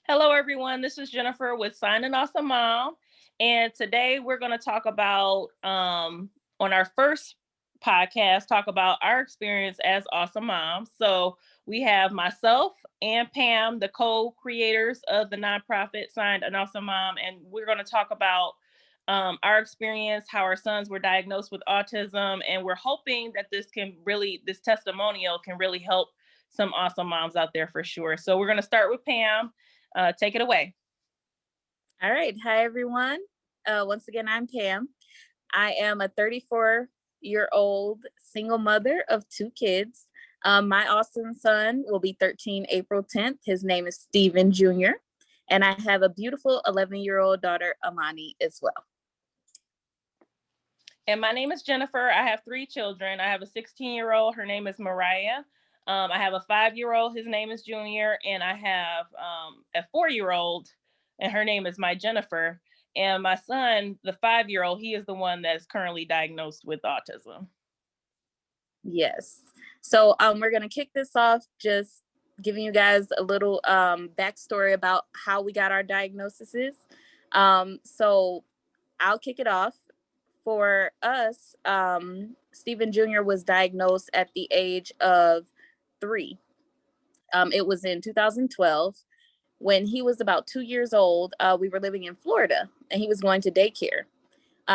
Hello, everyone. This is Jennifer with Sign and Awesome Mom. And today we're going to talk about, on our first podcast, talk about our experience as awesome moms. So we have myself and Pam, the co-creators of the nonprofit Signed an Awesome Mom. And we're going to talk about our experience, how our sons were diagnosed with autism. And we're hoping that this testimonial can really help some awesome moms out there for sure. So we're going to start with Pam. Take it away. All right. Hi, everyone. Once again, I'm Pam. I am a 34-year-old single mother of two kids. My awesome son will be 13 April 10th. His name is Steven Jr. And I have a beautiful 11-year-old daughter, Amani, as well. And my name is Jennifer. I have three children. I have a 16-year-old. Her name is Mariah. I have a 5-year-old. His name is Junior. And I have a 4-year-old, and her name is my Jennifer. And my son, the 5-year-old, he is the one that's currently diagnosed with autism. Yes. So we're going to kick this off just giving you guys a little backstory about how we got our diagnoses. So I'll kick it off. For us, Steven Jr. was diagnosed at the age of 3. It was in 2012. When he was about 2 years old, we were living in Florida and he was going to daycare.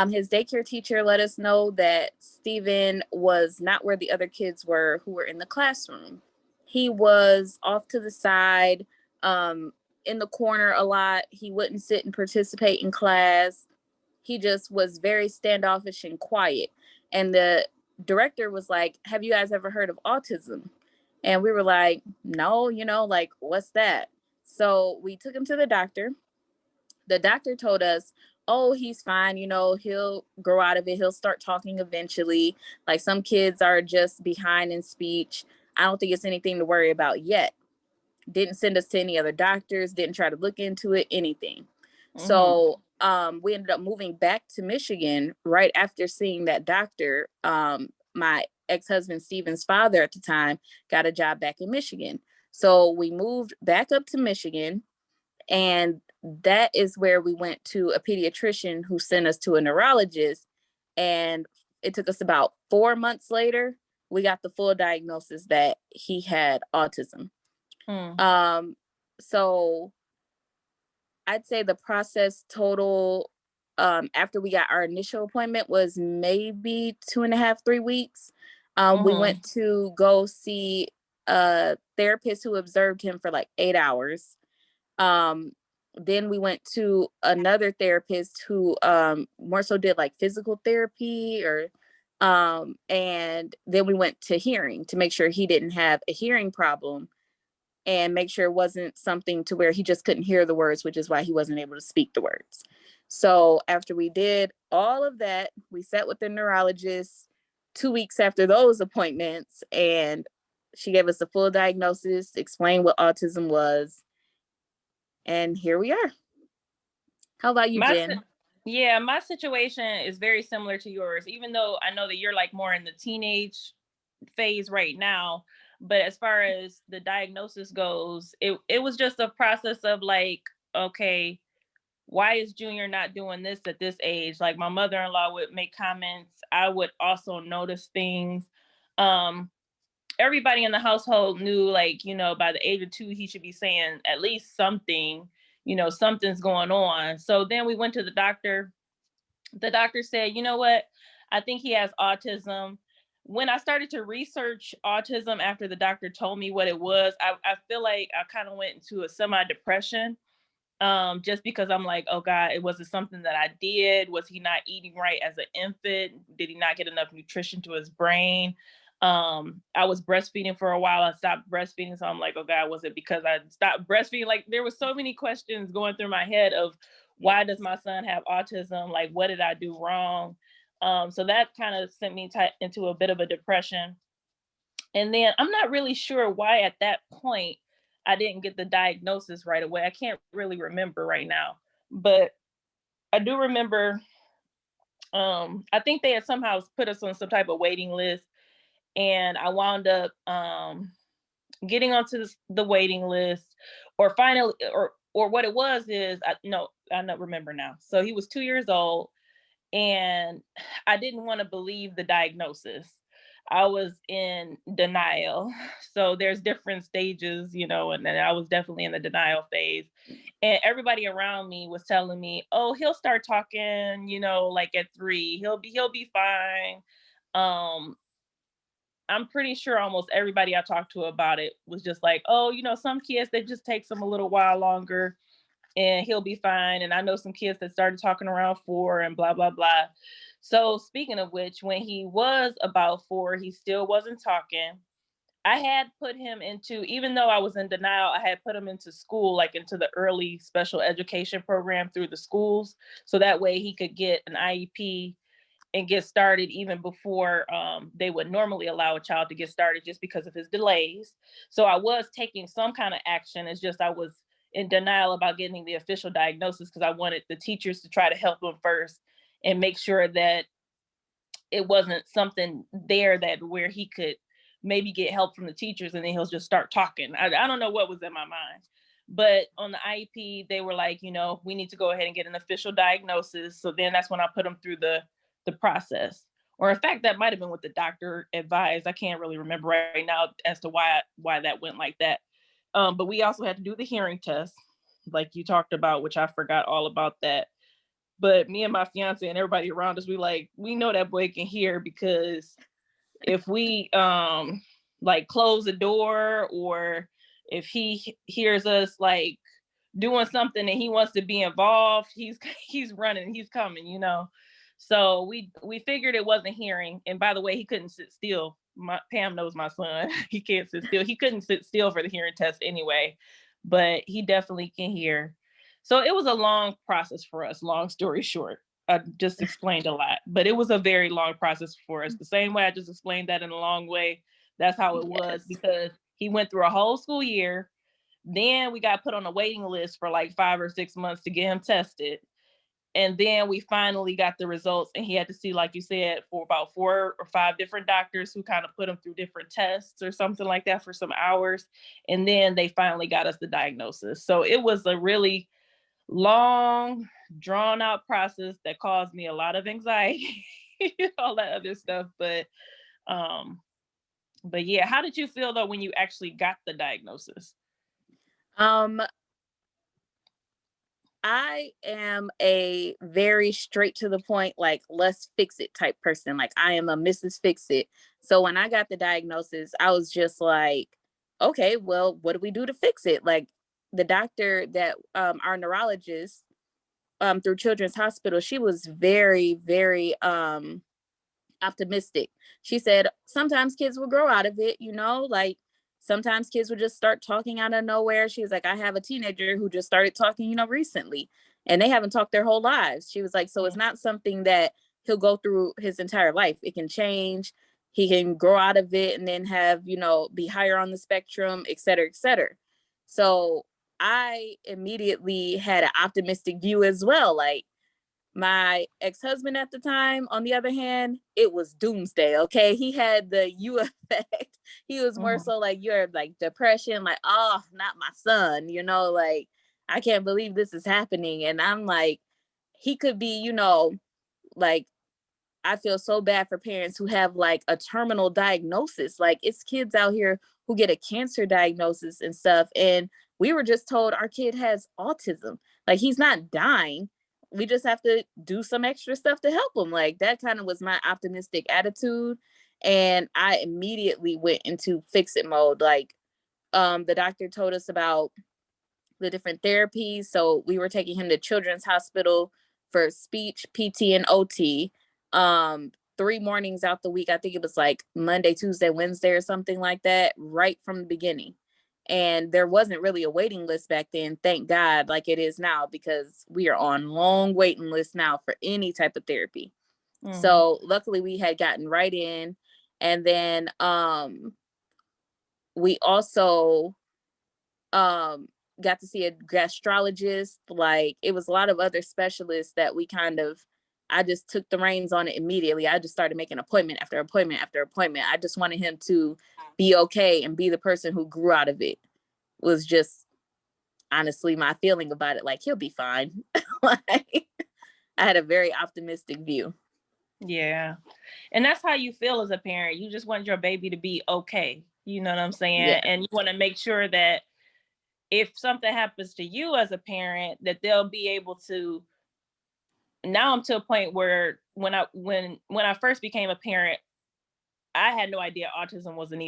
His daycare teacher let us know that Steven was not where the other kids were who were in the classroom. He was off to the side, in the corner a lot. He wouldn't sit and participate in class. He just was very standoffish and quiet. And the director was like, "Have you guys ever heard of autism?" And we were like, "No, like, what's that?" So we took him to the doctor. The doctor told us, "Oh, he's fine. He'll grow out of it. He'll start talking eventually. Like, some kids are just behind in speech. I don't think it's anything to worry about yet." Didn't send us to any other doctors, didn't try to look into it, anything. Mm-hmm. So we ended up moving back to Michigan right after seeing that doctor. My ex-husband, Steven's father at the time, got a job back in Michigan. So we moved back up to Michigan, and that is where we went to a pediatrician who sent us to a neurologist. And it took us about 4 months later, we got the full diagnosis that he had autism. So I'd say the process total, after we got our initial appointment, was maybe 2.5, 3 weeks. We went to go see a therapist who observed him for like 8 hours. Then we went to another therapist who more so did like physical therapy, and then we went to hearing to make sure he didn't have a hearing problem and make sure it wasn't something to where he just couldn't hear the words, which is why he wasn't able to speak the words. So after we did all of that, we sat with the neurologist 2 weeks after those appointments, and she gave us a full diagnosis, explained what autism was, and here we are. How about you, Jen? Yeah, my situation is very similar to yours, even though I know that you're like more in the teenage phase right now. But as far as the diagnosis goes, it was just a process of like, okay, why is Junior not doing this at this age? Like, my mother-in-law would make comments. I would also notice things. Everybody in the household knew, like, by the age of 2, he should be saying at least something, something's going on. So then we went to the doctor. The doctor said, "You know what? I think he has autism." When I started to research autism after the doctor told me what it was, I feel like I kind of went into a semi-depression, just because I'm like, oh God, it wasn't something that I did. Was he not eating right as an infant? Did he not get enough nutrition to his brain? I was breastfeeding for a while. I stopped breastfeeding. So I'm like, oh God, was it because I stopped breastfeeding? Like, there was so many questions going through my head of, why does my son have autism? Like, what did I do wrong? So that kind of sent me into a bit of a depression. And then I'm not really sure why at that point I didn't get the diagnosis right away. I can't really remember right now, but I do remember, I think they had somehow put us on some type of waiting list, and I wound up getting onto the waiting list, or finally, or or what it was is, I don't remember now. So he was 2 years old, and I didn't want to believe the diagnosis. I was in denial. So there's different stages, and then I was definitely in the denial phase. And everybody around me was telling me, "Oh, he'll start talking, like at 3. He'll be fine." Um I'm pretty sure almost everybody I talked to about it was just like, "Oh, some kids, they just takes them a little while longer and he'll be fine." And I know some kids that started talking around 4 and blah, blah, blah. So speaking of which, when he was about 4, he still wasn't talking. I had put him into, even though I was in denial, I had put him into school, like into the early special education program through the schools. So that way he could get an IEP and get started even before they would normally allow a child to get started, just because of his delays. So I was taking some kind of action. It's just I was in denial about getting the official diagnosis, because I wanted the teachers to try to help him first and make sure that it wasn't something there that where he could maybe get help from the teachers and then he'll just start talking. I don't know what was in my mind. But on the IEP, they were like, we need to go ahead and get an official diagnosis. So then that's when I put him through the process. Or in fact, that might have been what the doctor advised. I can't really remember right now as to why that went like that. But we also had to do the hearing test, like you talked about, which I forgot all about that. But me and my fiance and everybody around us, we know that boy can hear, because if we like close the door, or if he hears us like doing something and he wants to be involved, he's running, he's coming. So we figured it wasn't hearing. And by the way, he couldn't sit still. Pam knows my son. He can't sit still. He couldn't sit still for the hearing test anyway, but he definitely can hear. So it was a long process for us. Long story short, I just explained a lot, but it was a very long process for us. The same way I just explained that in a long way, that's how it was, because he went through a whole school year. Then we got put on a waiting list for like 5 or 6 months to get him tested. And then we finally got the results, and he had to see, like you said, for about 4 or 5 different doctors who kind of put him through different tests or something like that for some hours. And then they finally got us the diagnosis. So it was a really long, drawn out process that caused me a lot of anxiety, all that other stuff. But yeah, how did you feel though when you actually got the diagnosis? Um, I am a very straight to the point, like, let's fix it type person. Like, I am a Mrs. Fix It. So when I got the diagnosis, I was just like, okay, well, what do we do to fix it? Like, the doctor that our neurologist through Children's Hospital, she was very, very optimistic. She said sometimes kids will grow out of it, like sometimes kids will just start talking out of nowhere. She was like, I have a teenager who just started talking, recently, and they haven't talked their whole lives. She was like, so it's not something that he'll go through his entire life. It can change. He can grow out of it and then have, be higher on the spectrum, et cetera, et cetera. So I immediately had an optimistic view as well. Like, my ex-husband at the time, on the other hand, it was doomsday. Okay. He had the U effect. He was more so like, you're like depression, like, oh, not my son, like, I can't believe this is happening. And I'm like, he could be, like, I feel so bad for parents who have like a terminal diagnosis. Like, it's kids out here who get a cancer diagnosis and stuff. And we were just told our kid has autism. Like, he's not dying. We just have to do some extra stuff to help him. Like, that kind of was my optimistic attitude. And I immediately went into fix it mode. Like, the doctor told us about the different therapies. So we were taking him to Children's Hospital for speech, PT, and OT. 3 mornings out the week. I think it was like Monday, Tuesday, Wednesday, or something like that, right from the beginning. And there wasn't really a waiting list back then, thank God, like it is now, because we are on long waiting lists now for any type of therapy. So luckily we had gotten right in. And then we also got to see a gastrologist. Like, it was a lot of other specialists that I just took the reins on it immediately. I just started making appointment after appointment after appointment. I just wanted him to be okay and be the person who grew out of it. Was just honestly my feeling about it, like he'll be fine. Like I had a very optimistic view. Yeah. And that's how you feel as a parent. You just want your baby to be okay. You know what I'm saying? Yeah. And you want to make sure that if something happens to you as a parent, that they'll be able to. Now I'm to a point where when I first became a parent, I had no idea autism wasn't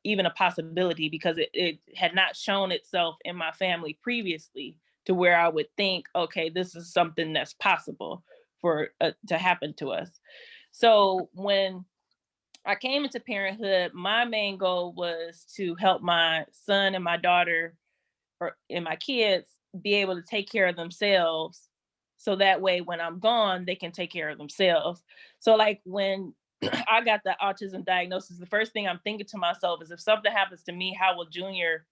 even a possibility, because it had not shown itself in my family previously to where I would think, okay, this is something that's possible for to happen to us. So when I came into parenthood, my main goal was to help my son and my daughter and my kids be able to take care of themselves. So that way, when I'm gone, they can take care of themselves. So, like, when I got the autism diagnosis, the first thing I'm thinking to myself is, if something happens to me, how will Junior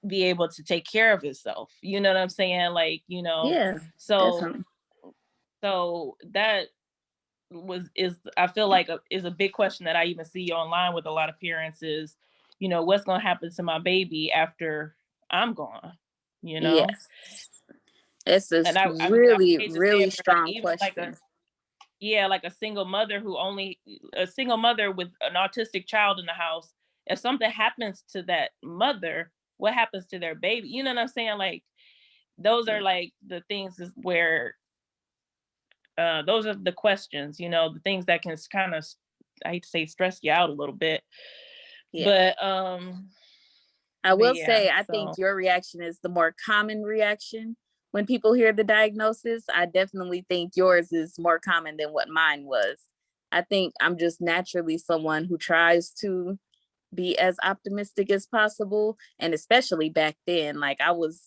be able to take care of himself? You know what I'm saying? Like, Yeah, so definitely. that is I feel like is a big question that I even see online with a lot of parents is, what's going to happen to my baby after I'm gone, you know? Yes. It's a And I mean, I really, hate to say it, really but like strong even like question. like a single mother with an autistic child in the house, if something happens to that mother, what happens to their baby? You know what I'm saying? Like, those are like the things is where those are the questions, the things that can kind of, I hate to say, stress you out a little bit. Yeah. But I will yeah, say, I think so your reaction is the more common reaction when people hear the diagnosis. I definitely think yours is more common than what mine was. I think I'm just naturally someone who tries to be as optimistic as possible. And especially back then, like I was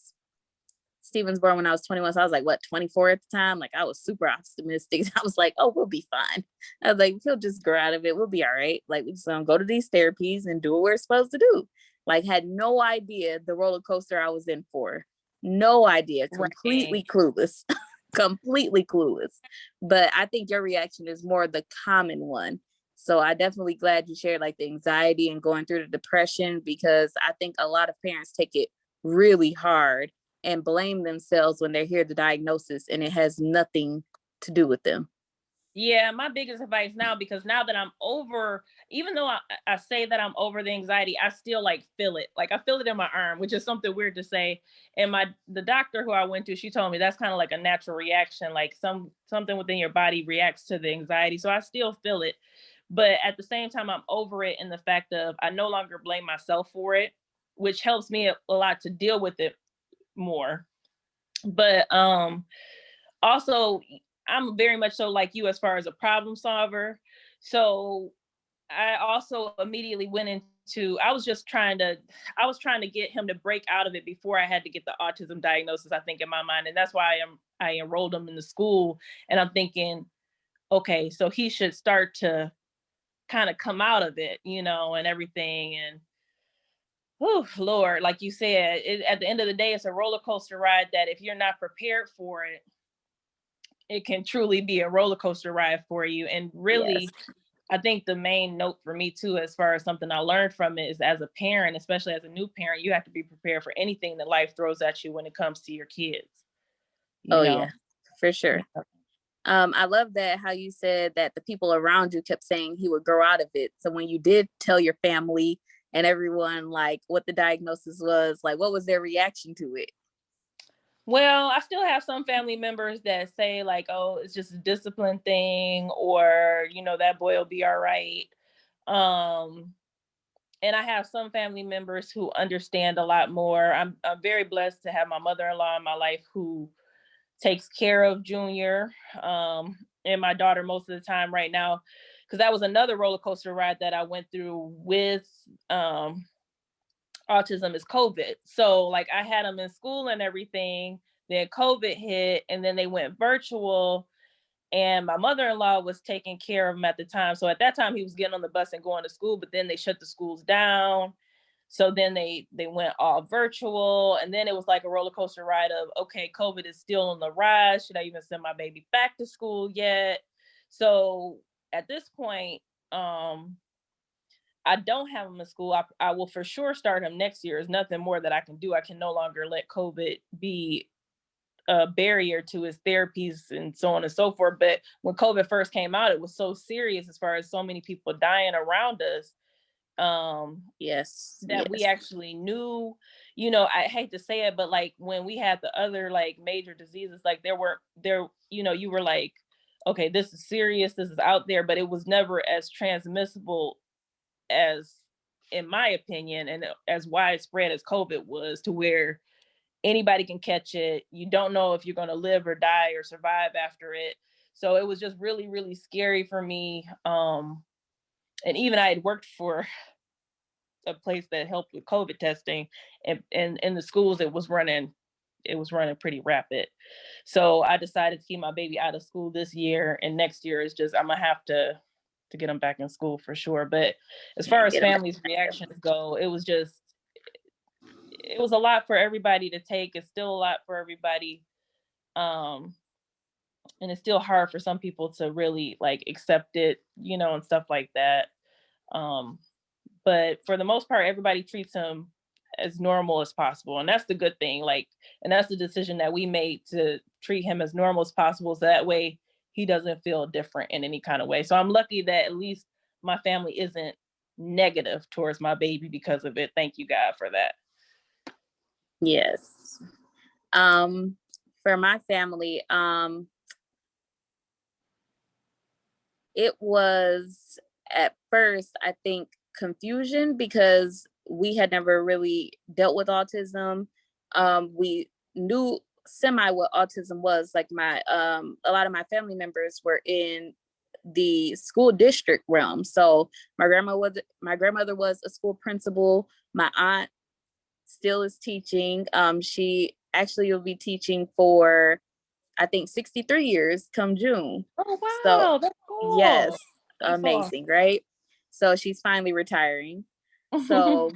Steven's born when I was 21. So I was like, what, 24 at the time? Like I was super optimistic. I was like, oh, we'll be fine. I was like, he'll just grow out of it. We'll be all right. Like, we just gonna go to these therapies and do what we're supposed to do. Like, had no idea the roller coaster I was in for. No idea. right. Completely clueless. Completely clueless. But I think your reaction is more the common one. So I definitely glad you shared like the anxiety and going through the depression, because I think a lot of parents take it really hard and blame themselves when they hear the diagnosis and it has nothing to do with them. Yeah, my biggest advice now, because now that I'm over, even though I say that I'm over the anxiety, I still like feel it. Like I feel it in my arm, which is something weird to say. And the doctor who I went to, she told me that's kind of like a natural reaction, like something within your body reacts to the anxiety. So I still feel it. But at the same time, I'm over it in the fact of I no longer blame myself for it, which helps me a lot to deal with it more. But also, I'm very much so like you as far as a problem solver. So I also immediately went into, I was trying to get him to break out of it before I had to get the autism diagnosis, I think, in my mind. And that's why I enrolled him in the school. And I'm thinking, okay, so he should start to kind of come out of it, and everything. And oh Lord, like you said, at the end of the day, it's a roller coaster ride that if you're not prepared for it, it can truly be a roller coaster ride for you. And Yes. really, I think the main note for me too, as far as something I learned from it, is as a parent, especially as a new parent, you have to be prepared for anything that life throws at you when it comes to your kids. You Oh yeah, know? for sure. Yeah. I love that how you said that the people around you kept saying he would grow out of it. So when you did tell your family and everyone like what the diagnosis was, like what was their reaction to it? Well, I still have some family members that say like, "Oh, it's just a discipline thing," or that boy will be all right. Um, and I have some family members who understand a lot more. I'm very blessed to have my mother-in-law in my life who takes care of Junior, and my daughter most of the time right now, because that was another roller coaster ride that I went through with autism, is COVID. So like I had them in school and everything, then COVID hit, and then they went virtual. And my mother-in-law was taking care of him at the time. So at that time, he was getting on the bus and going to school, but then they shut the schools down. So then they went all virtual, and then it was like a roller coaster ride of, okay, COVID is still on the rise. Should I even send my baby back to school yet? So at this point, um, I don't have him in school, I will for sure start him next year. There's nothing more that I can do. I can no longer let COVID be a barrier to his therapies and so on and so forth. But when COVID first came out, it was so serious as far as so many people dying around us, that we actually knew, I hate to say it, but like when we had the other like major diseases, like you were like, okay, this is serious, this is out there, but it was never as transmissible as, in my opinion, and as widespread as COVID was, to where anybody can catch it. You don't know if you're going to live or die or survive after it. So it was just really, really scary for me. And even I had worked for a place that helped with COVID testing, and in the schools it was running pretty rapid. So I decided to keep my baby out of school this year, and next year is just, I'm gonna have to get him back in school for sure. But as far as families' reactions go, it was a lot for everybody to take. It's still a lot for everybody. And it's still hard for some people to really like accept it, and stuff like that. But for the most part, everybody treats him as normal as possible. And that's the good thing. Like, and that's the decision that we made, to treat him as normal as possible. So that way he doesn't feel different in any kind of way. So I'm lucky that at least my family isn't negative towards my baby because of it. Thank you, God, for that. Yes. For my family, it was at first, I think, confusion, because we had never really dealt with autism. We knew semi what autism was. Like a lot of my family members were in the school district realm. So my grandmother was a school principal. My aunt still is teaching. She actually will be teaching for, I think, 63 years come June. Oh, wow. So, that's cool. yes, That's amazing, awesome. Right? So she's finally retiring. So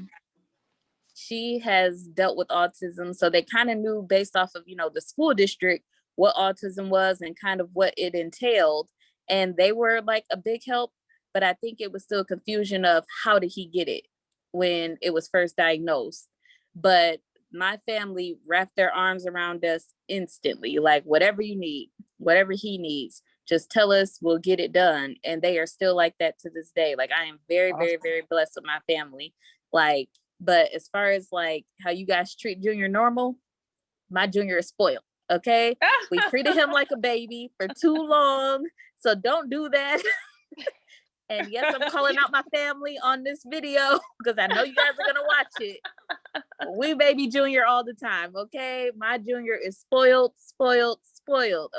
she has dealt with autism. So they kind of knew, based off of, the school district, what autism was and kind of what it entailed. And they were like a big help, but I think it was still confusion of how did he get it when it was first diagnosed. But my family wrapped their arms around us instantly, like, whatever you need, whatever he needs, just tell us, we'll get it done. And they are still like that to this day. Like, I am very, awesome. Very, very blessed with my family. Like, but as far as like how you guys treat Junior normal, my Junior is spoiled. Okay. We treated him like a baby for too long. So don't do that. And yes, I'm calling out my family on this video because I know you guys are going to watch it. We baby Junior all the time. Okay. My Junior is spoiled.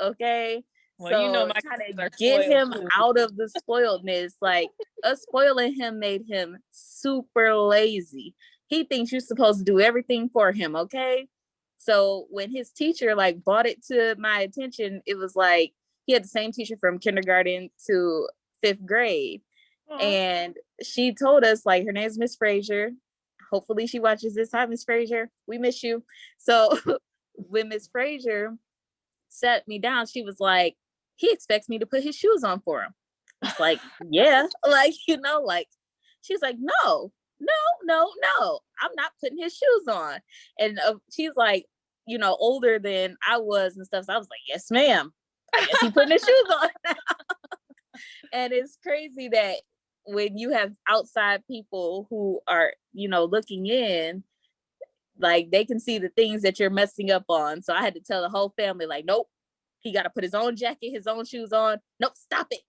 Okay. Well, so my trying to get him too. Out of the spoiledness, like, us spoiling him made him super lazy. He thinks you're supposed to do everything for him. Okay. So when his teacher like brought it to my attention, it was like, he had the same teacher from kindergarten to 5th grade. Aww. And she told us, like, her name's Miss Frazier. Hopefully she watches this. Hi, Miss Frazier. We miss you. So when Miss Frazier sat me down, she was like, he expects me to put his shoes on for him. It's like, yeah, like, like, she's like, no, I'm not putting his shoes on. And she's like, older than I was and stuff. So I was like, yes, ma'am. I guess he putting his shoes on now. And it's crazy that when you have outside people who are, looking in, like, they can see the things that you're messing up on. So I had to tell the whole family, like, nope, he got to put his own jacket, his own shoes on. Nope, stop it.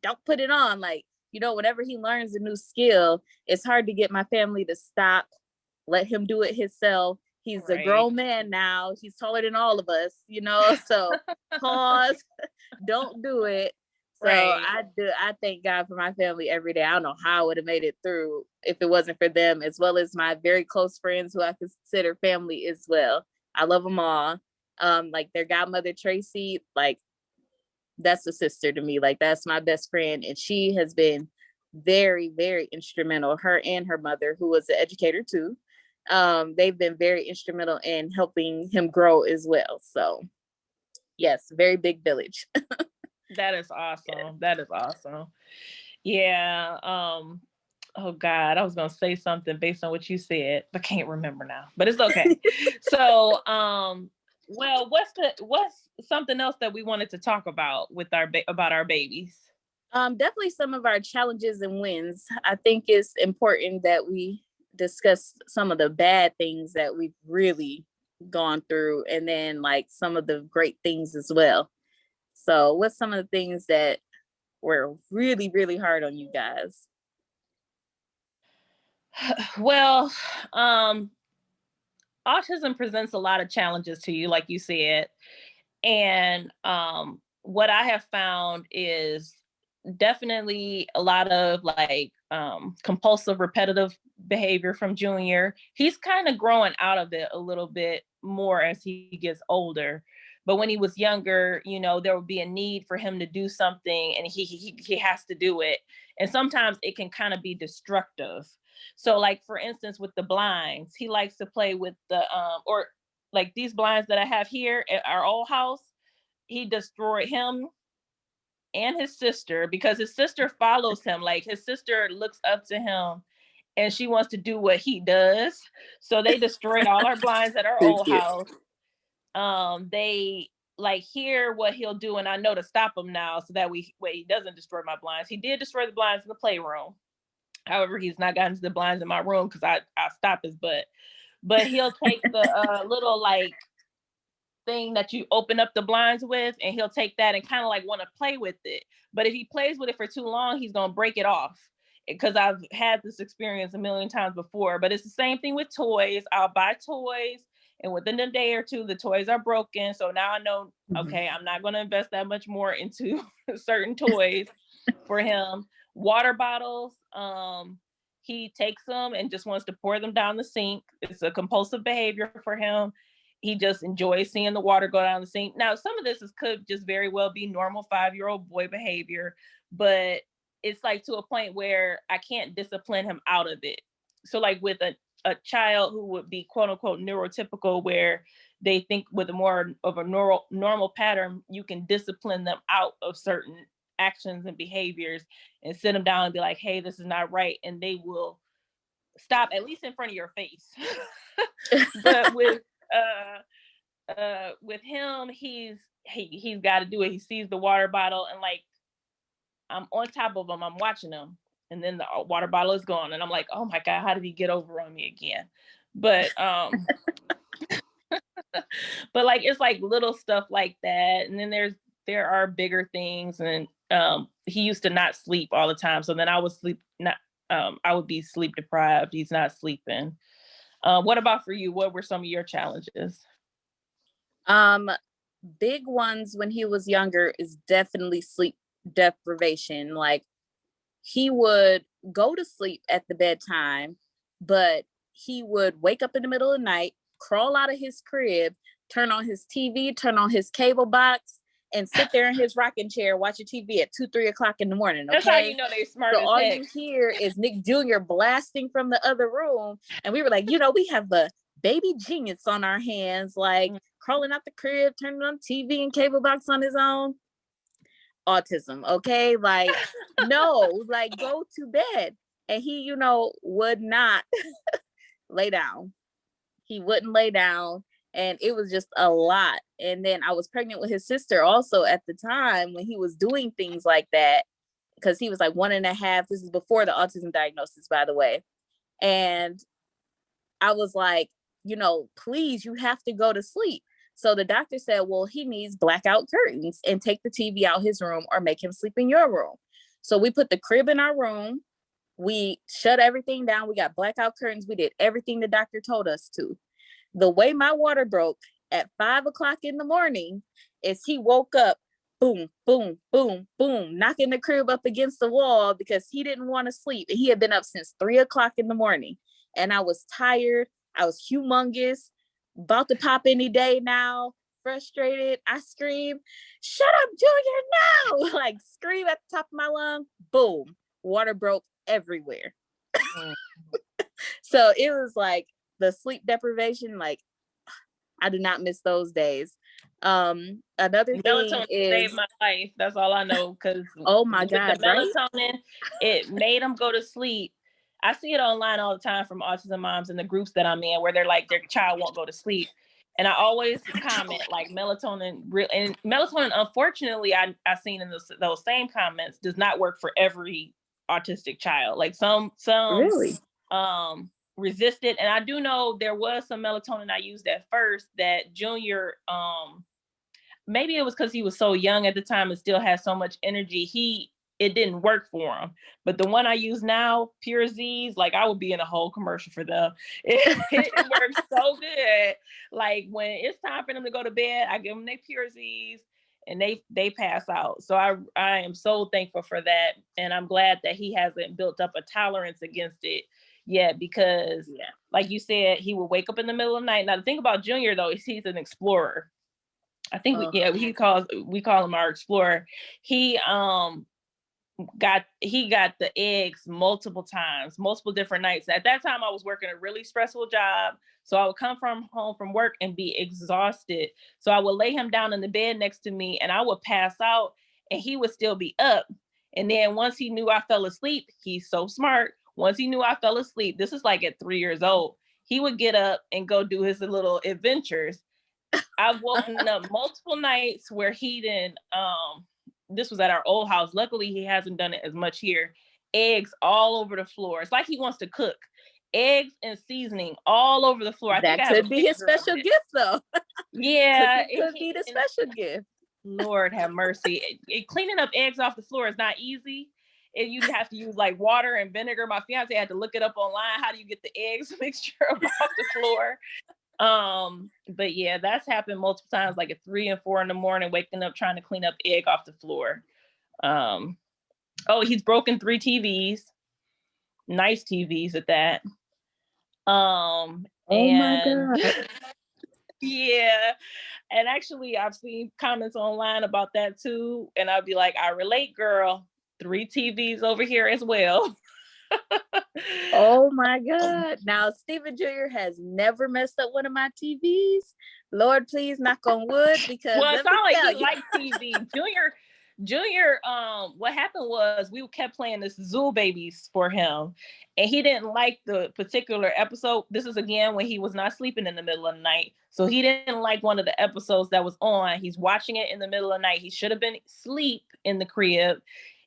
Don't put it on. Like, whenever he learns a new skill, it's hard to get my family to stop, let him do it himself. He's right. A grown man now. He's taller than all of us, so pause, don't do it. So right. I thank God for my family every day. I don't know how I would have made it through if it wasn't for them, as well as my very close friends who I consider family as well. I love them all. Like their godmother, Tracy, like, that's a sister to me. Like, that's my best friend. And she has been very, very instrumental. Her and her mother, who was an educator too. They've been very instrumental in helping him grow as well. So yes, very big village. That is awesome. Yeah. Oh God, I was gonna say something based on what you said, but can't remember now. But it's okay. So, well, what's something else that we wanted to talk about with about our babies? Definitely some of our challenges and wins. I think it's important that we discuss some of the bad things that we've really gone through, and then like some of the great things as well. So, what's some of the things that were really, really hard on you guys? Well, um, autism presents a lot of challenges to you, like you said. And what I have found is definitely a lot of like compulsive repetitive behavior from Junior. He's kind of growing out of it a little bit more as he gets older. But when he was younger, you know, there would be a need for him to do something and he has to do it. And sometimes it can kind of be destructive. So like for instance, with the blinds, he likes to play with the or like these blinds that I have here at our old house, he destroyed him and his sister because his sister follows him. Like his sister looks up to him and she wants to do what he does. So they destroyed all our blinds at our Too old cute. house. They like hear what he'll do, and I know to stop him now so that he doesn't destroy my blinds. He did destroy the blinds in the playroom. However, he's not gotten to the blinds in my room because I stopped his butt. But he'll take the little like thing that you open up the blinds with, and he'll take that and kind of like want to play with it. But if he plays with it for too long, he's gonna break it off. Because I've had this experience a million times before. But it's the same thing with toys. I'll buy toys, and within a day or two, the toys are broken. So now I know, Mhm. okay, I'm not gonna invest that much more into certain toys for him. Water bottles, he takes them and just wants to pour them down the sink. It's a compulsive behavior for him. He just enjoys seeing the water go down the sink. Now, some of this could just very well be normal 5-year-old boy behavior, but it's like to a point where I can't discipline him out of it. So, like with a child who would be quote unquote neurotypical, where they think with a more of a normal pattern, you can discipline them out of certain actions and behaviors and sit them down and be like, hey, this is not right. And they will stop, at least in front of your face. But with him, he's got to do it. He sees the water bottle and like I'm on top of him, I'm watching him, and then the water bottle is gone, and I'm like, oh my god, how did he get over on me again? But but like it's like little stuff like that, and then there are bigger things, and he used to not sleep all the time, so then I would sleep not I would be sleep deprived. He's not sleeping. What about for you? What were some of your challenges? Um, Big ones when he was younger is definitely sleep deprivation. Like he would go to sleep at the bedtime, but he would wake up in the middle of the night, crawl out of his crib, turn on his TV, turn on his cable box, and sit there in his rocking chair watching TV at 2, 3 o'clock in the morning. That's how you Okay. know they smart So as all heck. you hear is Nick Jr. blasting from the other room. And we were like, we have a baby genius on our hands, like crawling out the crib, turning on TV and cable box on his own. Autism, okay? Like, no, like go to bed. And he, would not lay down. He wouldn't lay down. And it was just a lot. And then I was pregnant with his sister also at the time when he was doing things like that, because he was like 1.5. This is before the autism diagnosis, by the way. And I was like, please, you have to go to sleep. So the doctor said, well, he needs blackout curtains and take the TV out his room or make him sleep in your room. So we put the crib in our room. We shut everything down. We got blackout curtains. We did everything the doctor told us to. The way my water broke at 5 o'clock in the morning is he woke up, boom, boom, boom, boom, knocking the crib up against the wall because he didn't want to sleep. And he had been up since 3 o'clock in the morning. And I was tired. I was humongous, about to pop any day now, frustrated. I screamed, shut up, Junior, now! Like scream at the top of my lung, boom, water broke everywhere. Mm. So it was like the sleep deprivation, like I do not miss those days. Another thing Melatonin saved is, my life. That's all I know. Because oh my with the God, right? melatonin, it made him go to sleep. I see it online all the time from autism moms in the groups that I'm in, where they're like, their child won't go to sleep. And I always comment like melatonin, and melatonin, unfortunately, I've seen in those same comments, does not work for every autistic child. Like some Really? resist it. And I do know there was some melatonin I used at first that Junior, maybe it was because he was so young at the time and still had so much energy, it didn't work for him. But the one I use now, Pure Z's, like I would be in a whole commercial for them. It works so good. Like when it's time for them to go to bed, I give them their Pure Z's and they pass out. So I am so thankful for that. And I'm glad that he hasn't built up a tolerance against it yet, because like you said, he would wake up in the middle of the night. Now the thing about Junior though is he's an explorer. I think we call him our explorer. He got the eggs multiple times, multiple different nights. At that time I was working a really stressful job, so I would come home from work and be exhausted. So I would lay him down in the bed next to me and I would pass out and he would still be up. And then once he knew I fell asleep, he's so smart. Once he knew I fell asleep, this is like at 3 years old, he would get up and go do his little adventures. I've woken up multiple nights where he didn't, this was at our old house. Luckily, he hasn't done it as much here. Eggs all over the floor. It's like he wants to cook. Eggs and seasoning all over the floor. That could be his special gift, though. Yeah. It could be the special gift. Lord have mercy. Cleaning up eggs off the floor is not easy. And you have to use like water and vinegar. My fiance had to look it up online. How do you get the eggs mixture off the floor? But yeah, that's happened multiple times, like at 3 and 4 in the morning, waking up trying to clean up egg off the floor. He's broken 3 TVs, nice TVs at that. Oh my God. Yeah. And actually I've seen comments online about that too. And I'll be like, I relate, girl. 3 TVs over here as well. Oh my God. Now, Stephen Jr. has never messed up one of my TVs. Lord, please knock on wood, because well, it's not like he likes TV. Junior, what happened was we kept playing this Zoo Babies for him, and he didn't like the particular episode. This is again when he was not sleeping in the middle of the night. So he didn't like one of the episodes that was on. He's watching it in the middle of the night. He should have been asleep in the crib.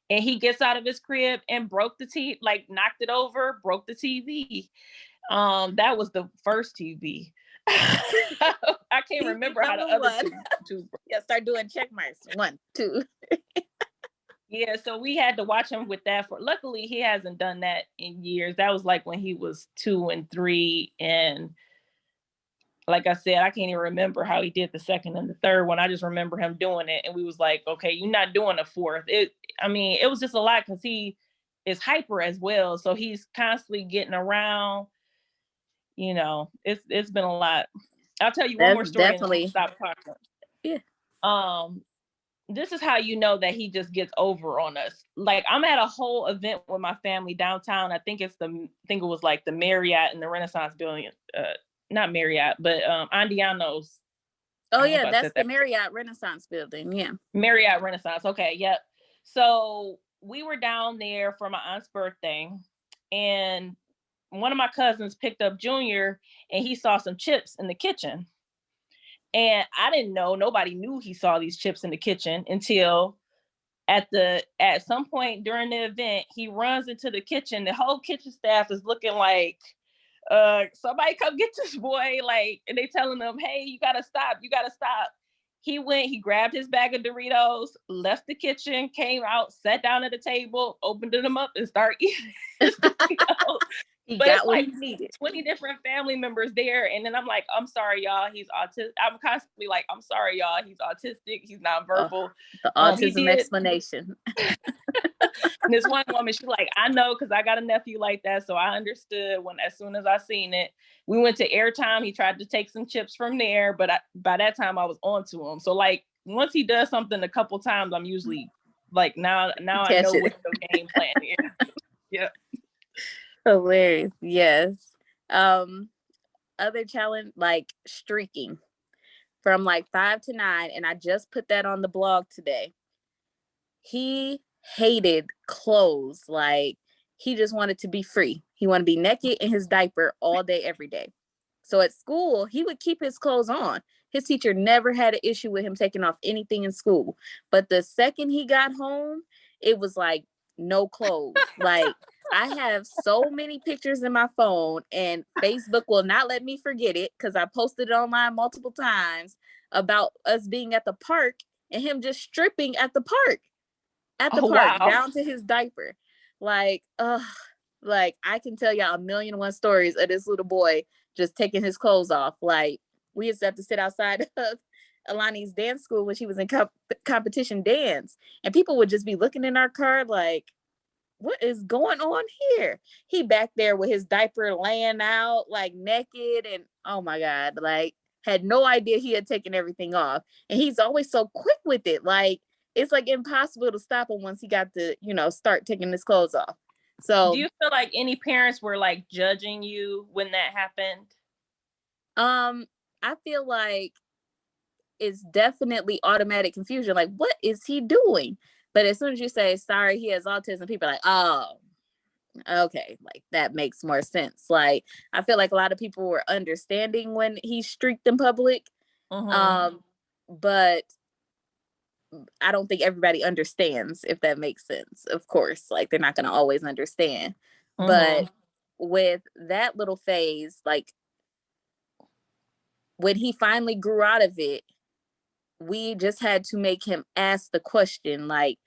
And he gets out of his crib and broke the TV, like knocked it over, broke the TV. That was the first TV. I can't remember how the other two. Yeah, start doing check marks. 1, 2. Yeah, so we had to watch him with that. Luckily, he hasn't done that in years. That was like when he was 2 and 3, and like I said, I can't even remember how he did the second and the third one. I just remember him doing it, and we was like, okay, you're not doing a fourth. It was just a lot because he is hyper as well, so he's constantly getting around. You know, it's been a lot. I'll tell you one more story and then stop talking. Yeah. This is how you know that he just gets over on us. Like I'm at a whole event with my family downtown. I think it was like the Marriott in the Renaissance building. Not Marriott, but Andiano's. Oh yeah, that's the Marriott Renaissance building. Yeah. Marriott Renaissance. Okay, yep. So we were down there for my aunt's birthday, and one of my cousins picked up Junior, and he saw some chips in the kitchen. And I didn't know, nobody knew he saw these chips in the kitchen until at some point during the event, he runs into the kitchen. The whole kitchen staff is looking like, somebody come get this boy, like, and they telling them, hey, you gotta stop. He went, he grabbed his bag of Doritos, left the kitchen, came out, sat down at the table, opened them up, and started eating. He got what he needed. 20 different family members there. And then I'm like, I'm sorry, y'all, he's autistic. I'm constantly like, I'm sorry, y'all, he's autistic. He's nonverbal. The autism explanation. And this one woman, she's like, I know, because I got a nephew like that. So I understood as soon as I seen it. We went to Airtime. He tried to take some chips from there, but by that time I was on to him. So like once he does something a couple times, I'm usually like, now I know what the game plan is. Yeah. Hilarious. Yes. Other challenge, like streaking from like 5 to 9, and I just put that on the blog today. He hated clothes. Like he just wanted to be free. He wanted to be naked in his diaper all day, every day. So at school, he would keep his clothes on. His teacher never had an issue with him taking off anything in school. But the second he got home, it was like no clothes. Like, I have so many pictures in my phone, and Facebook will not let me forget it because I posted it online multiple times about us being at the park and him just stripping at the Oh, park wow. down to his diaper. Like, like I can tell y'all a million and one stories of this little boy just taking his clothes off. Like, we used to have to sit outside of Alani's dance school when she was in competition dance, and people would just be looking in our car like, what is going on here? He back there with his diaper laying out like naked, and oh my God, like, had no idea he had taken everything off. And he's always so quick with it. Like, it's like impossible to stop him once he got to, start taking his clothes off. Do So you feel like any parents were like judging you when that happened? I feel like it's definitely automatic confusion. Like, what is he doing? But as soon as you say, sorry, he has autism, people are like, oh, okay, like that makes more sense. Like, I feel like a lot of people were understanding when he streaked in public. Mm-hmm. But I don't think everybody understands, if that makes sense. Of course, like, they're not going to always understand. Mm-hmm. But with that little phase, like, when he finally grew out of it, we just had to make him ask the question, like,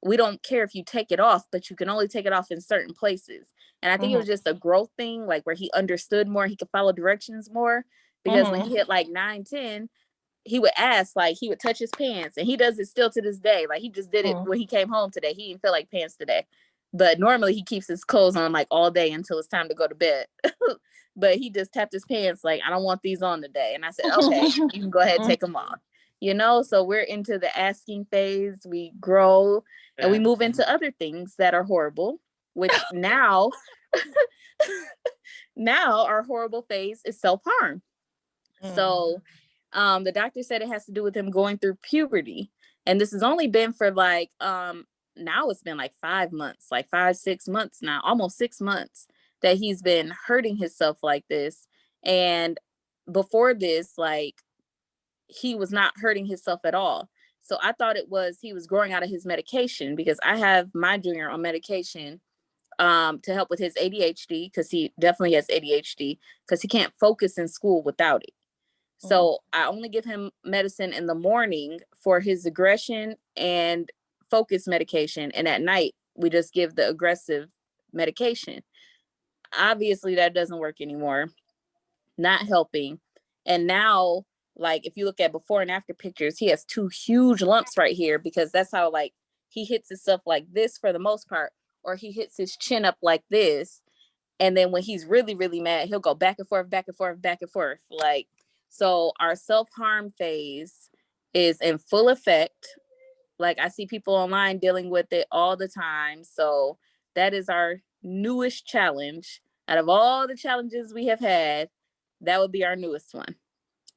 we don't care if you take it off, but you can only take it off in certain places. And I think it Mm-hmm. was just a growth thing, like where he understood more, he could follow directions more. Because when Mm-hmm. he hit like 9, 10, he would ask, like, he would touch his pants, and he does it still to this day. Like, he just did it Mm-hmm. when he came home today. He didn't feel like pants today, but normally he keeps his clothes on like all day until it's time to go to bed. But he just tapped his pants like, I don't want these on today. And I said, okay, you can go ahead and take them off. So we're into the asking phase. We grow and we move into other things that are horrible, which now now our horrible phase is self-harm. So the doctor said it has to do with him going through puberty. And this has only been for like now it's been like 5 months, like 5, 6 months now, almost 6 months, that he's been hurting himself like this. And before this, like, he was not hurting himself at all. So I thought it was he was growing out of his medication, because I have my junior on medication to help with his ADHD, because he definitely has ADHD, because he can't focus in school without it. So I only give him medicine in the morning for his aggression and focus medication. And at night, we just give the aggressive medication. Obviously, that doesn't work anymore, not helping. And now, like, if you look at before and after pictures, he has 2 huge lumps right here, because that's how, like, he hits himself like this for the most part, or he hits his chin up like this. And then when he's really, really mad, he'll go back and forth, back and forth, back and forth. Like, so our self-harm phase is in full effect. Like, I see people online dealing with it all the time. So that is our newest challenge. Out of all the challenges we have had, that would be our newest one.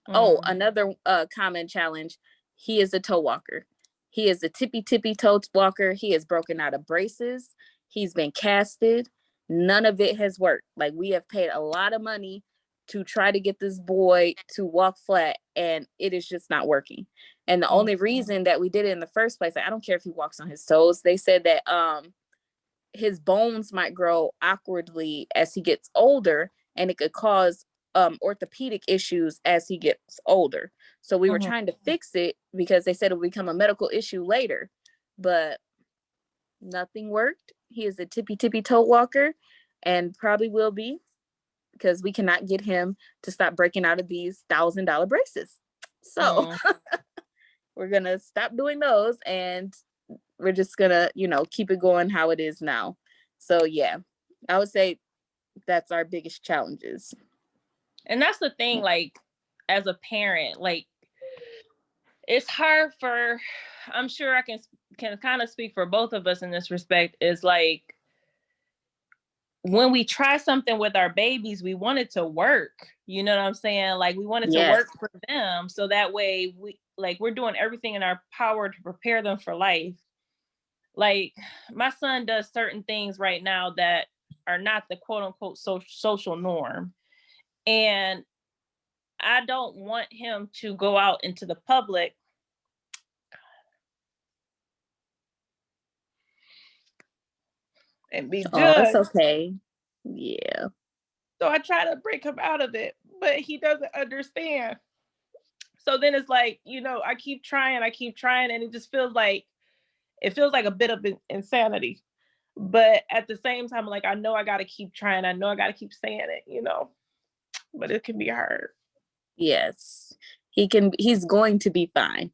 Oh, another common challenge. He is a toe walker. He is a tippy toe walker. He is broken out of braces. He's been casted. None of it has worked. Like, we have paid a lot of money to try to get this boy to walk flat, and it is just not working. And the only reason that we did it in the first place, like, I don't care if he walks on his toes. They said that his bones might grow awkwardly as he gets older, and it could cause orthopedic issues as he gets older. So we were trying to fix it, because they said it would become a medical issue later, but nothing worked. He is a tippy toe walker, and probably will be, because we cannot get him to stop breaking out of these $1,000 braces. So we're going to stop doing those, and we're just going to, keep it going how it is now. So yeah, I would say that's our biggest challenges. And that's the thing, like, as a parent, like, it's hard for, I'm sure I can kind of speak for both of us in this respect, is like, when we try something with our babies, we want it to work. You know what I'm saying? Like, we want it to work for them. So that way we're doing everything in our power to prepare them for life. Like, my son does certain things right now that are not the quote unquote social norm. And I don't want him to go out into the public and be Oh, it's judged. okay. Yeah. So I try to break him out of it, but he doesn't understand. So then it's like, I keep trying, and it feels like a bit of insanity. But at the same time, like, I know I got to keep trying. I know I got to keep saying it, but it can be hard. Yes. He's going to be fine.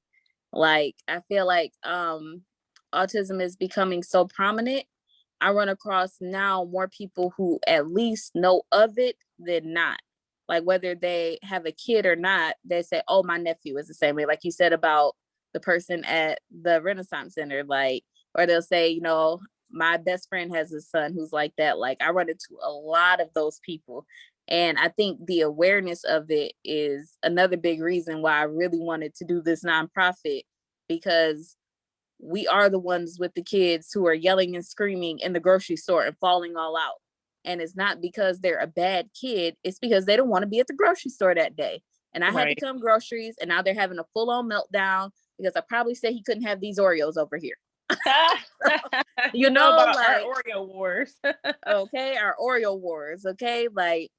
Like, I feel like autism is becoming so prominent. I run across now more people who at least know of it than not. Like, whether they have a kid or not, they say, oh, my nephew is the same way. Like you said about the person at the Renaissance Center, like, or they'll say, my best friend has a son who's like that. Like, I run into a lot of those people. And I think the awareness of it is another big reason why I really wanted to do this nonprofit, because we are the ones with the kids who are yelling and screaming in the grocery store and falling all out. And it's not because they're a bad kid, it's because they don't want to be at the grocery store that day. And I had to Right. come groceries, and now they're having a full-on meltdown because I probably said he couldn't have these Oreos over here. You know about like, our Oreo wars. okay, our Oreo wars, okay? Like,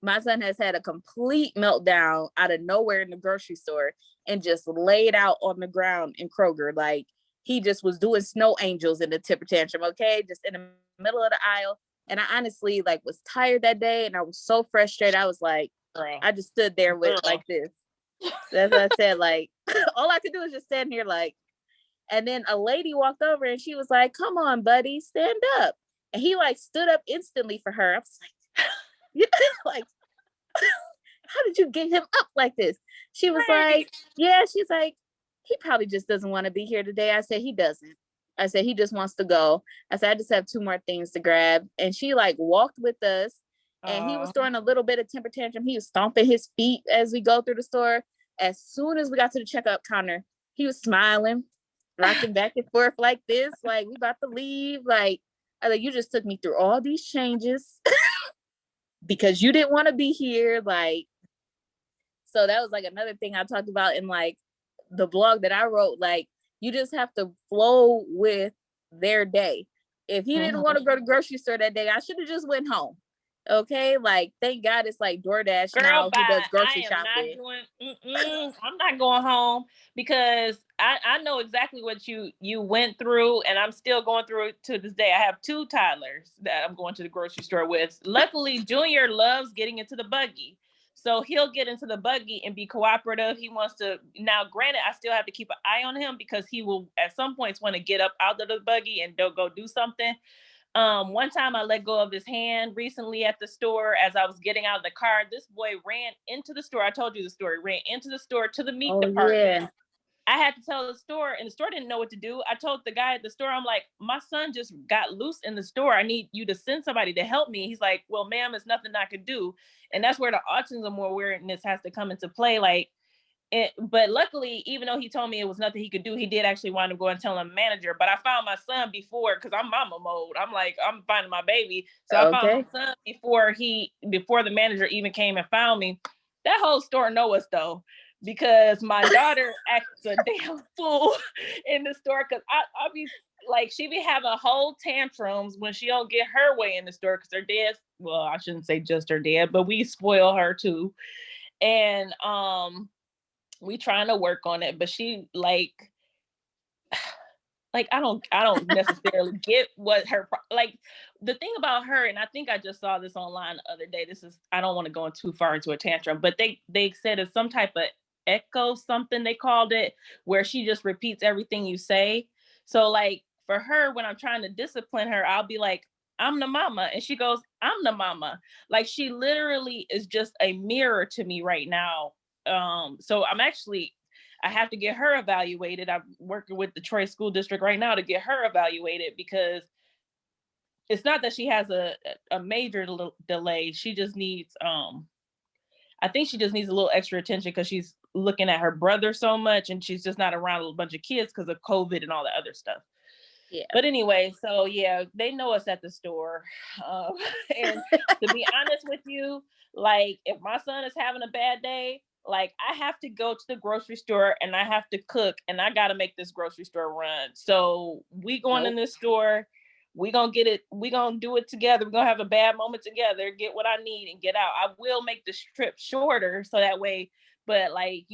my son has had a complete meltdown out of nowhere in the grocery store and just laid out on the ground in Kroger. Like, he just was doing snow angels in the temper tantrum, okay? Just in the middle of the aisle. And I honestly like was tired that day, and I was so frustrated. I was like, Girl. I just stood there with like this. That's what I said. Like, all I could do was just stand here like, and then a lady walked over and she was like, come on, buddy, stand up. And he like stood up instantly for her. I was like, like, how did you get him up like this? She was like, yeah, she's like, he probably just doesn't want to be here today. I said, he doesn't. I said, he just wants to go. I said, I just have 2 more things to grab. And she like walked with us, and he was throwing a little bit of temper tantrum. He was stomping his feet as we go through the store. As soon as we got to the checkout counter, he was smiling, rocking back and forth like this, like, we about to leave. Like, I like, you just took me through all these changes because you didn't want to be here. Like, so that was like another thing I talked about in like the blog that I wrote. Like, you just have to flow with their day. If he didn't want to go to grocery store that day, I should have just went home. Okay, like, thank God it's like DoorDash Girl, now who does bye. grocery I am not shopping. doing. I'm not going home because I know exactly what you went through, and I'm still going through it to this day. I have 2 toddlers that I'm going to the grocery store with. Luckily, Junior loves getting into the buggy, so he'll get into the buggy and be cooperative. He wants to. Now, granted, I still have to keep an eye on him because he will at some points want to get up out of the buggy and go do something. One time I let go of his hand recently at the store as I was getting out of the car. This boy ran into the store. I told you the story. Ran into the store to the meat Oh department. yeah. I had to tell the store, and the store didn't know what to do. I told the guy at the store, I'm like, my son just got loose in the store. I need you to send somebody to help me. He's like, well, ma'am, it's nothing I could do. And that's where the autism awareness has to come into play. Like, but luckily, even though he told me it was nothing he could do, he did actually wind up going and telling the manager. But I found my son before, because I'm mama mode. I'm like, I'm finding my baby. So I found Okay. my son before the manager even came and found me. That whole store know us though, because my daughter acts a damn fool in the store. Because I'll be like, she be having whole tantrums when she don't get her way in the store because her dad. Well, I shouldn't say just her dad, but we spoil her too. And we trying to work on it, but she like I don't necessarily get what her like the thing about her. And I think I just saw this online the other day. This is, I don't want to go too far into a tantrum, but they said it's some type of echo, something they called it, where she just repeats everything you say. So like for her, when I'm trying to discipline her, I'll be like, I'm the mama, and she goes, I'm the mama. Like, she literally is just a mirror to me right now. So I have to get her evaluated. I'm working with the Troy School District right now to get her evaluated, because it's not that she has a major delay. She just needs I think she just needs a little extra attention because she's looking at her brother so much, and she's just not around a bunch of kids because of COVID and all the other stuff. Yeah. But anyway, so yeah, they know us at the store. Um, and to be honest with you, like if my son is having a bad day, like I have to go to the grocery store and I have to cook and I got to make this grocery store run. So we going in Nope. this store, we gonna get it, we gonna do it together. We're gonna have a bad moment together, get what I need and get out. I will make the trip shorter so that way, but like,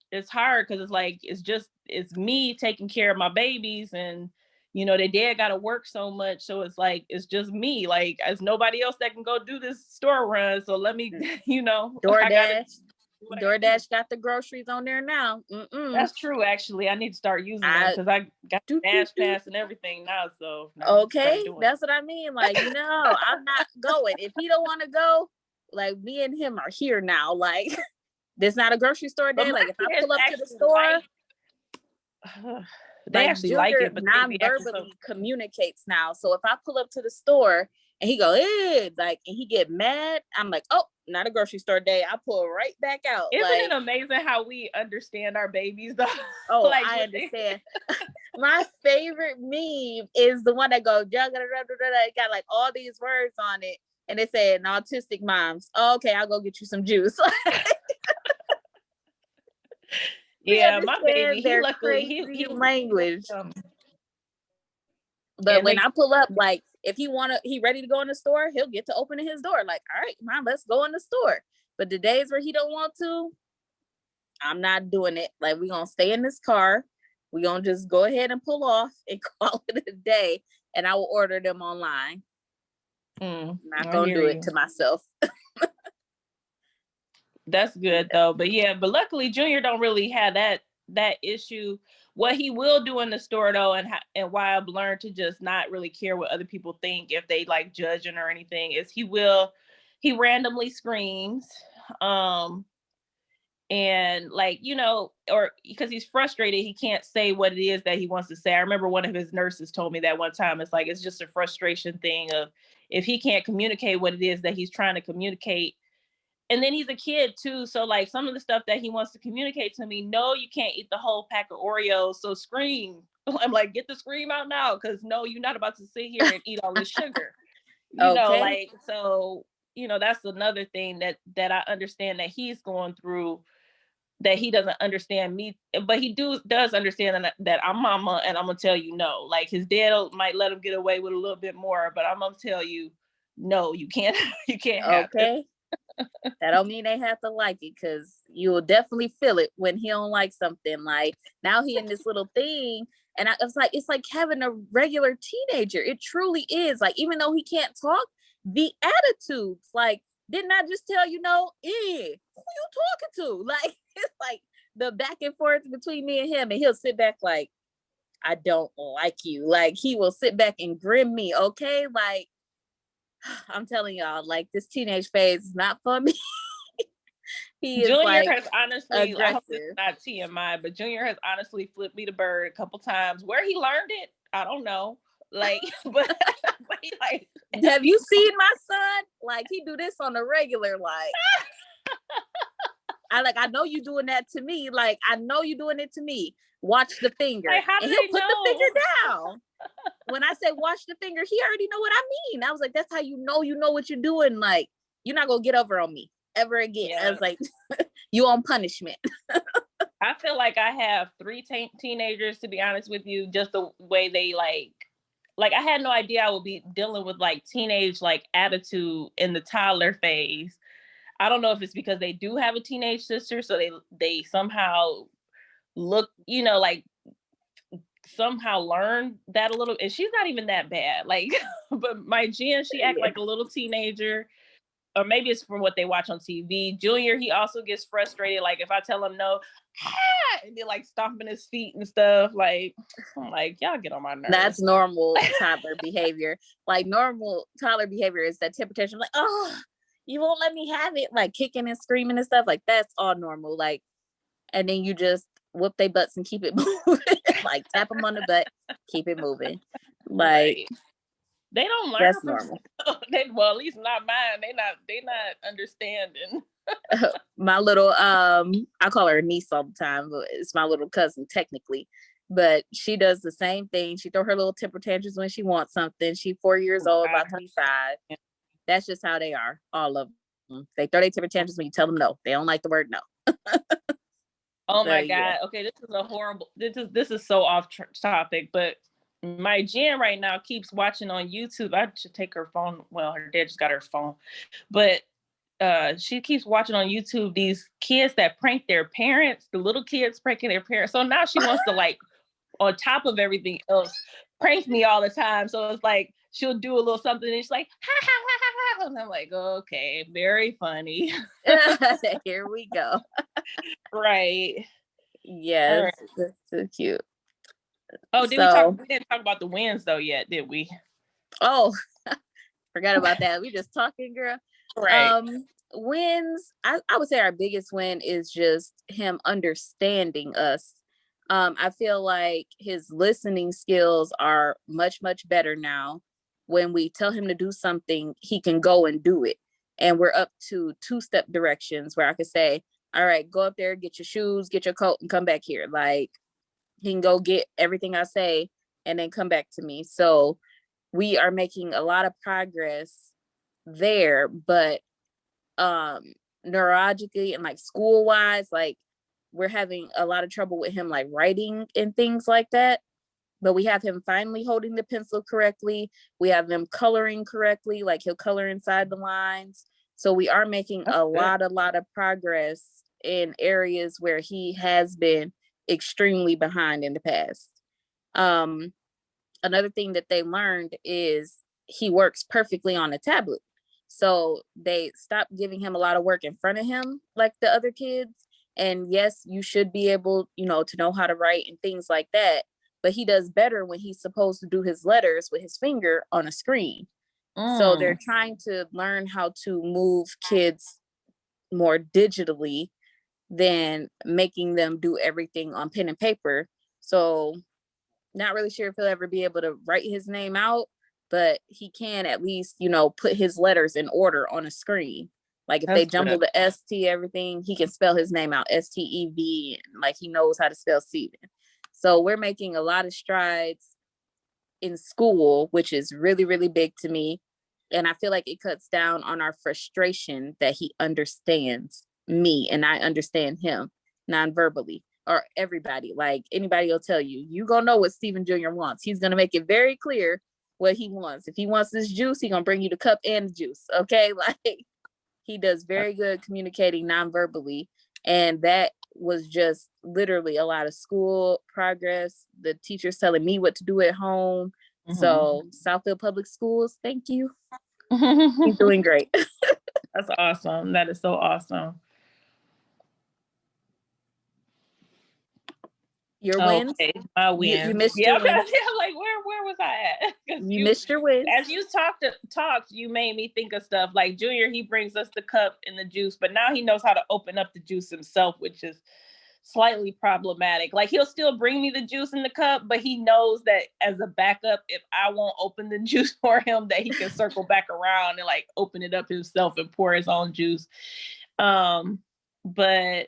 it's hard because it's like it's me taking care of my babies and their dad got to work so much, so it's like it's just me, like there's nobody else that can go do this store run, so let me I gotta DoorDash. do what I gotta do. DoorDash got the groceries on there now. That's true, actually I need to start using them I because I got do, do, dash do. pass and everything now, so I need to start Okay, doing that's what I mean. Like, no, I'm not going. If he don't want to go, like me and him are here now. Like, this not a grocery store but day. my Like, if I kids pull up to the actually store, they like actually like Junior it, but they be acting so. non-verbally communicates now. So if I pull up to the store and he go, like, and he get mad, I'm like, oh, not a grocery store day. I pull right back out. Isn't Like, it amazing how we understand our babies though? oh, Like I understand. My favorite meme is the one that goes, it got like all these words on it. And it said, autistic moms. Oh, okay, I'll go get you some juice. We Yeah, my baby, understand he their luckily crazy he language. But and when they I pull up, like if he ready to go in the store, he'll get to opening his door. Like, all right, mom, let's go in the store. But the days where he don't want to, I'm not doing it. Like, we gonna stay in this car. We gonna just go ahead and pull off and call it a day. And I will order them online. Not I gonna hear do it you. to myself. That's good though. But yeah, but luckily Junior don't really have that issue. What he will do in the store though, and why I've learned to just not really care what other people think if they like judging or anything, is he randomly screams. And like or because he's frustrated, he can't say what it is that he wants to say. I remember one of his nurses told me that one time. It's like it's just a frustration thing of if he can't communicate what it is that he's trying to communicate. And then he's a kid too, so like some of the stuff that he wants to communicate to me, no, you can't eat the whole pack of Oreos, so scream. I'm like, get the scream out now, because no, you're not about to sit here and eat all this sugar. Okay. Like, so that's another thing that I understand that he's going through, that he doesn't understand me, but he does understand that I'm mama and I'm gonna tell you no. Like his dad might let him get away with a little bit more, but I'm gonna tell you no, you can't you can't have it. Okay. That don't mean they have to like it, because you will definitely feel it when he don't like something. Like, now he in this little thing, and it's like having a regular teenager. It truly is. Like, even though he can't talk, the attitudes, like, didn't I just tell you no? Who you talking to? Like, it's like the back and forth between me and him, and he'll sit back like, I don't like you. Like, he will sit back and grim me. Okay, like, I'm telling y'all, like, this teenage phase is not for me. He is Junior like has honestly, I hope this is aggressive. not TMI, but Junior has honestly flipped me the bird a couple times. Where he learned it, I don't know. Like, but he like, Have you seen my son? Like, he do this on the regular. Like, I know you doing that to me. Like, I know you doing it to me. Watch the finger. like, how do And he'll they put the know? finger down. When I say watch the finger, he already know what I mean. I was like, that's how you know what you're doing. Like, you're not gonna get over on me ever again. Yeah. I was like, you on punishment. I feel like I have three teenagers, to be honest with you, just the way they like I had no idea I would be dealing with like teenage like attitude in the toddler phase. I don't know if it's because they do have a teenage sister, so they somehow look, like somehow learn that a little, and she's not even that bad. Like, but my Jen, she act like a little teenager. Or maybe it's from what they watch on TV. Junior, he also gets frustrated. Like if I tell him no, and they're like stomping his feet and stuff. Like, I'm like, y'all get on my nerves. That's normal toddler behavior. Like, normal toddler behavior is that temper tantrum. Like, oh, you won't let me have it. Like, kicking and screaming and stuff. Like, that's all normal. Like, and then you just whoop their butts and keep it moving. Like, tap them on the butt, keep it moving. Like, right. They don't learn that's from normal. well, at least not mine. They not understanding. My little I call her niece all the time, but it's my little cousin technically. but she does the same thing. She throw her little temper tantrums when she wants something. She 4 years old, about to be 5. That's just how they are, all of them. They throw their temper tantrums when you tell them no. They don't like the word no. Oh So my yeah. God. Okay, this is a horrible. This is so off topic, but my Jen right now keeps watching on YouTube. I should take her phone. Well, her dad just got her phone, but she keeps watching on YouTube these kids that prank their parents. The little kids pranking their parents. So now she wants to, like, on top of everything else, prank me all the time. So it's like she'll do a little something and she's like, ha ha ha ha ha. And I'm like, okay, very funny. Here we go. Right. All Yes, right. that's so cute. Oh, So, we didn't talk about the wins though yet, did we? oh, forgot about that. We just talking, girl. Right. Wins, I would say our biggest win is just him understanding us. I feel like his listening skills are much, much better now. When we tell him to do something, he can go and do it. And we're up to 2-step directions where I could say, all right, go up there, get your shoes, get your coat, and come back here. Like, he can go get everything I say and then come back to me. So we are making a lot of progress there, but neurologically and like school wise, like, we're having a lot of trouble with him, like writing and things like that. But we have him finally holding the pencil correctly. We have him coloring correctly, like he'll color inside the lines. So we are making a lot of progress in areas where he has been extremely behind in the past. um Another thing that they learned is he works perfectly on a tablet. So they stopped giving him a lot of work in front of him like the other kids. And yes, you should be able, to know how to write and things like that. But he does better when he's supposed to do his letters with his finger on a screen. So they're trying to learn how to move kids more digitally than making them do everything on pen and paper. So not really sure if he'll ever be able to write his name out, but he can at least, put his letters in order on a screen. Like if they That's jumble good. the ST, everything, he can spell his name out, STEV, like he knows how to spell Steven. So we're making a lot of strides in school, which is really, really big to me. And I feel like it cuts down on our frustration that he understands me and I understand him non-verbally, or everybody. Like anybody will tell you, you gonna know what Steven Jr. wants. He's gonna make it very clear what he wants. If he wants this juice, he gonna bring you the cup and the juice. Okay. Like he does very good communicating non-verbally. And that was just literally a lot of school progress. The teachers telling me what to do at home. So Southfield Public Schools, thank you. He's doing great. That's awesome. That is so awesome. Your wins? Okay, my wins. You missed Yeah, your wins. yeah, like where was I at? You missed your wins. As you talked, you made me think of stuff like Junior. He brings us the cup and the juice, but now he knows how to open up the juice himself, which is slightly problematic. Like he'll still bring me the juice in the cup, but he knows that as a backup, if I won't open the juice for him, that he can circle back around and like open it up himself and pour his own juice. But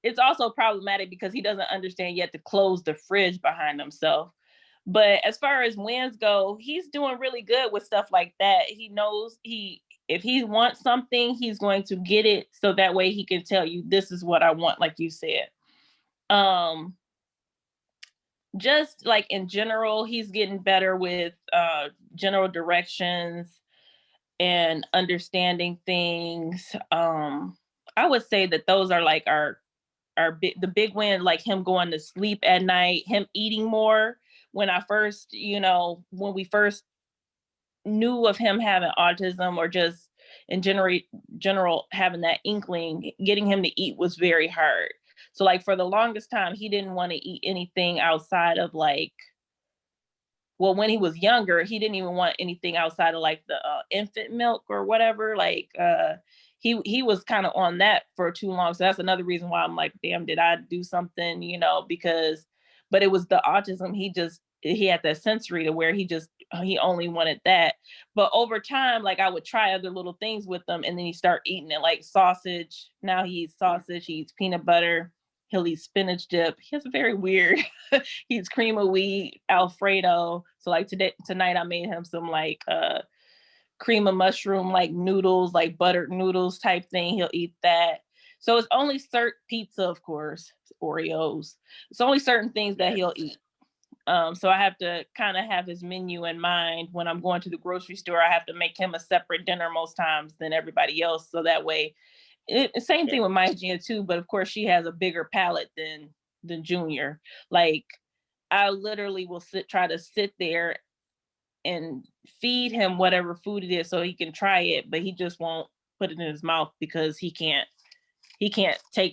it's also problematic because he doesn't understand yet to close the fridge behind himself. But as far as wins go, he's doing really good with stuff like that. He knows if he wants something, he's going to get it. So that way he can tell you, this is what I want, like you said. Just like in general, he's getting better with general directions and understanding things. I would say that those are like the big win, like him going to sleep at night, him eating more. When we first knew of him having autism, or just in general having that inkling, getting him to eat was very hard. So like for the longest time, he didn't want to eat anything outside of like, well, when he was younger, he didn't even want anything outside of like the infant milk or whatever. Like he was kind of on that for too long. So that's another reason why I'm like, damn, did I do something? But it was the autism. He had that sensory to where he only wanted that. But over time, like I would try other little things with them, and then he start eating it, like sausage. Now he eats sausage. He eats peanut butter. He'll eat spinach dip. He has a very weird, he eats cream of wheat, Alfredo. So like tonight I made him some like cream of mushroom, like noodles, like buttered noodles type thing. He'll eat that. So it's only certain pizza, of course, Oreos. It's only certain things that he'll eat. So I have to kind of have his menu in mind when I'm going to the grocery store. I have to make him a separate dinner most times than everybody else. So that way, same thing with my Gina too. But of course, she has a bigger palate than Junior. Like I literally will try to sit there and feed him whatever food it is so he can try it, but he just won't put it in his mouth because he can't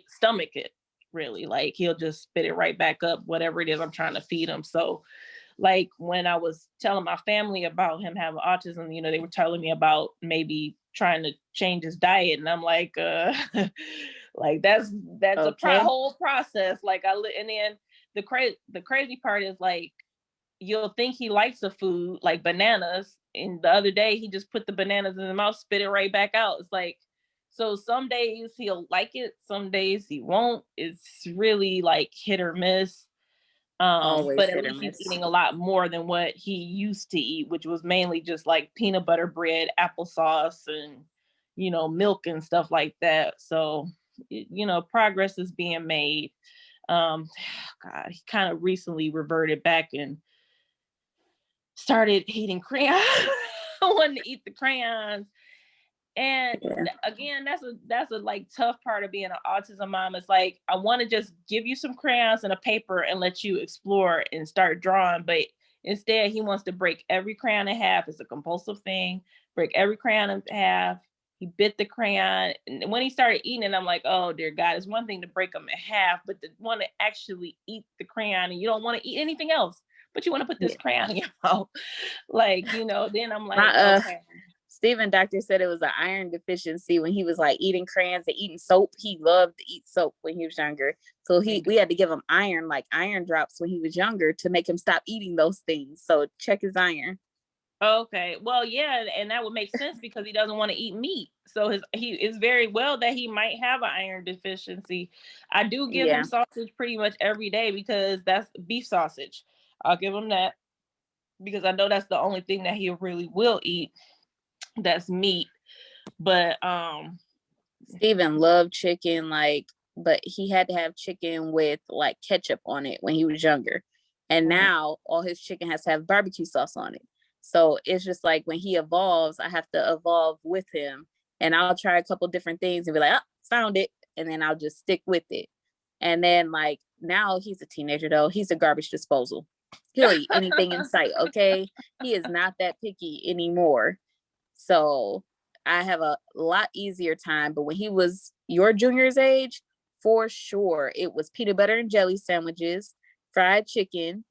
stomach it really. Like he'll just spit it right back up, whatever it is I'm trying to feed him. So like when I was telling my family about him having autism, you know, they were telling me about maybe trying to change his diet, and I'm like, like that's Okay. whole process. Like and then the crazy part is like you'll think he likes the food, like bananas, and the other day he just put the bananas in his mouth, spit it right back out. It's like, so some days he'll like it, some days he won't. It's really like hit or miss. Always But at hit or least he's miss. eating a lot more than what he used to eat, which was mainly just like peanut butter bread, applesauce, and you know, milk and stuff like that. So you know, progress is being made. God, he kind of recently reverted back and started eating crayons. Wanting to eat the crayons. And Yeah. again, that's a like tough part of being an autism mom. It's like I want to just give you some crayons and a paper and let you explore and start drawing, but instead he wants to break every crayon in half. It's a compulsive thing. Break every crayon in half. He bit the crayon, and when he started eating it, I'm like, oh dear God, it's one thing to break them in half, but to want to actually eat the crayon, and you don't want to eat anything else, but you want to put this Yeah. crayon in your mouth, like, you know. Then I'm like, My okay. Stephen doctor said it was an iron deficiency when he was like eating crayons and eating soap. He loved to eat soap when he was younger. So we had to give him iron, like iron drops when he was younger to make him stop eating those things. So check his iron. Okay. Well, yeah, and that would make sense because he doesn't want to eat meat. So he is very well that he might have an iron deficiency. I do give him Yeah. sausage pretty much every day because that's beef sausage. I'll give him that because I know that's the only thing that he really will eat. That's meat. But Stephen loved chicken, like, but he had to have chicken with like ketchup on it when he was younger. And now all his chicken has to have barbecue sauce on it. So it's just like when he evolves, I have to evolve with him. And I'll try a couple different things and be like, oh, found it. And then I'll just stick with it. And then like now he's a teenager though. He's a garbage disposal. He'll eat anything in sight. Okay. He is not that picky anymore. So I have a lot easier time. But when he was your junior's age, for sure, it was peanut butter and jelly sandwiches, fried chicken,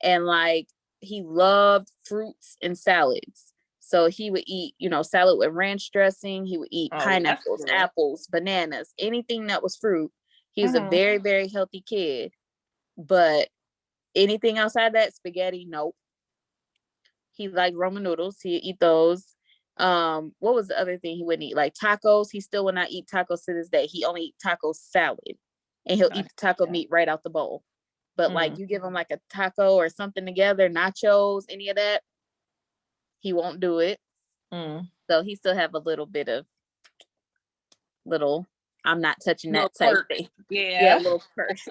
and like he loved fruits and salads. So he would eat, you know, salad with ranch dressing. He would eat oh, that's pineapples, good. apples, bananas, anything that was fruit. He was a Mm-hmm. very, very healthy kid. But anything outside that, spaghetti, nope. He liked Roman noodles. He'd eat those. What was the other thing he wouldn't eat? Like tacos. He still would not eat tacos to this day. He only eat taco salad, and he'll eat the taco meat right out the bowl. But like you give him like a taco or something together, nachos, any of that, he won't do it. So he still have a little bit of little, I'm not touching that type thing. Yeah, a little curse.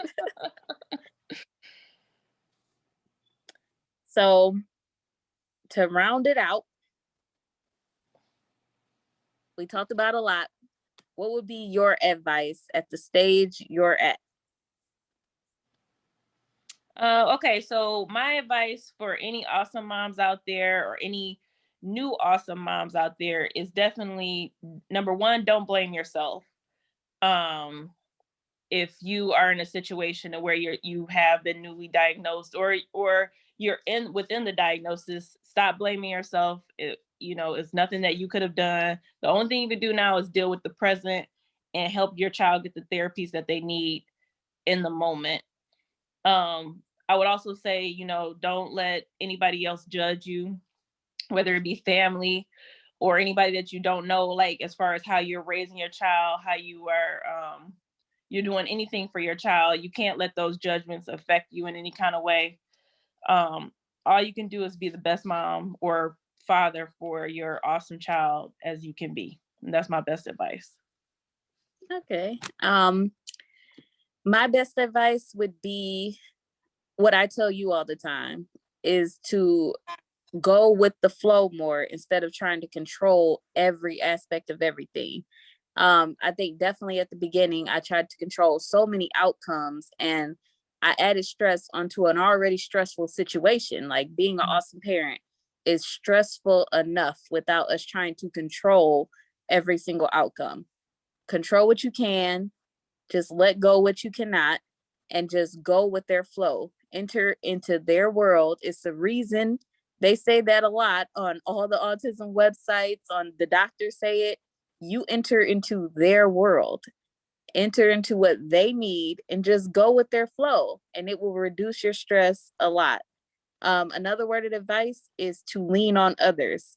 So to round it out, we talked about a lot. What would be your advice at the stage you're at? Okay, so my advice for any awesome moms out there or any new awesome moms out there is definitely number one, don't blame yourself. If you are in a situation where you have been newly diagnosed or you're within the diagnosis, stop blaming yourself. You know, it's nothing that you could have done. The only thing you can do now is deal with the present and help your child get the therapies that they need in the moment. I would also say, you know, don't let anybody else judge you, whether it be family or anybody that you don't know, like as far as how you're raising your child, how you are you're doing anything for your child. You can't let those judgments affect you in any kind of way. All you can do is be the best mom or father for your awesome child as you can be. And that's my best advice. Okay. My best advice would be what I tell you all the time, is to go with the flow more instead of trying to control every aspect of everything. I think definitely at the beginning, I tried to control so many outcomes, and I added stress onto an already stressful situation. Like, being an awesome parent is stressful enough without us trying to control every single outcome. Control what you can, just let go what you cannot, and just go with their flow. Enter into their world. It's the reason they say that a lot on all the autism websites, on the doctors say it. You enter into their world, enter into what they need, and just go with their flow, and it will reduce your stress a lot. Another word of advice is to lean on others.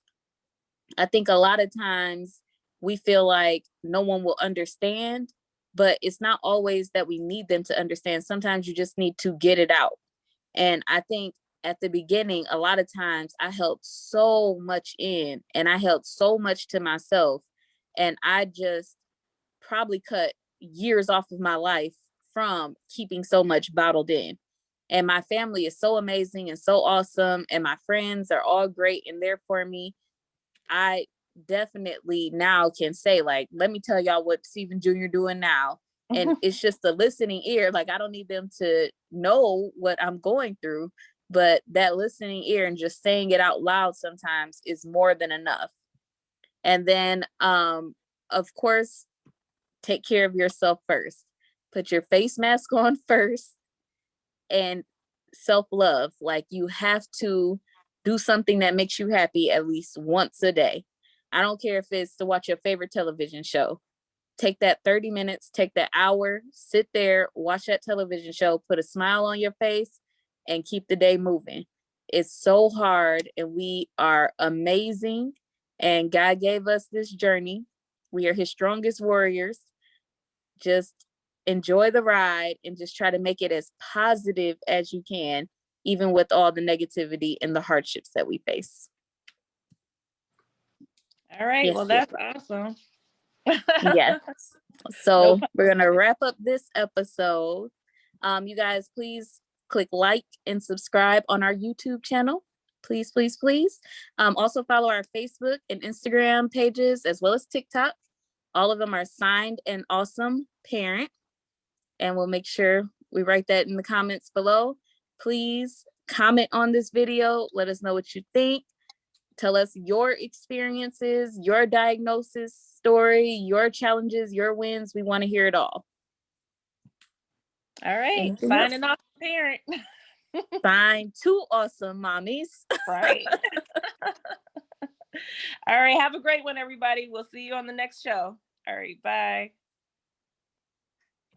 I think a lot of times we feel like no one will understand, but it's not always that we need them to understand. Sometimes you just need to get it out. And I think at the beginning, a lot of times I held so much in and I held so much to myself. And I just probably cut years off of my life from keeping so much bottled in. And my family is so amazing and so awesome. And my friends are all great and there for me. I definitely now can say, like, let me tell y'all what Stephen Jr. doing now. And it's just a listening ear. Like, I don't need them to know what I'm going through, but that listening ear and just saying it out loud sometimes is more than enough. And then, of course, take care of yourself first. Put your face mask on first, and self-love. Like, you have to do something that makes you happy at least once a day. I don't care if it's to watch your favorite television show. Take that 30 minutes, take that hour, sit there, watch that television show, put a smile on your face, and keep the day moving. It's so hard, and we are amazing. And God gave us this journey. We are his strongest warriors. Just enjoy the ride and just try to make it as positive as you can, even with all the negativity and the hardships that we face. All right. Yes, Well, yes. that's awesome. Yes. No So pun we're going to wrap up this episode. You guys, please click like and subscribe on our YouTube channel. Please, please, please. Also follow our Facebook and Instagram pages, as well as TikTok. All of them are Signed and Awesome Parent. And we'll make sure we write that in the comments below. Please comment on this video. Let us know what you think. Tell us your experiences, your diagnosis story, your challenges, your wins. We want to hear it all. All right. Anything Signing else? off, parent. Sign to Awesome Mommies. Right. All right. Have a great one, everybody. We'll see you on the next show. All right. Bye.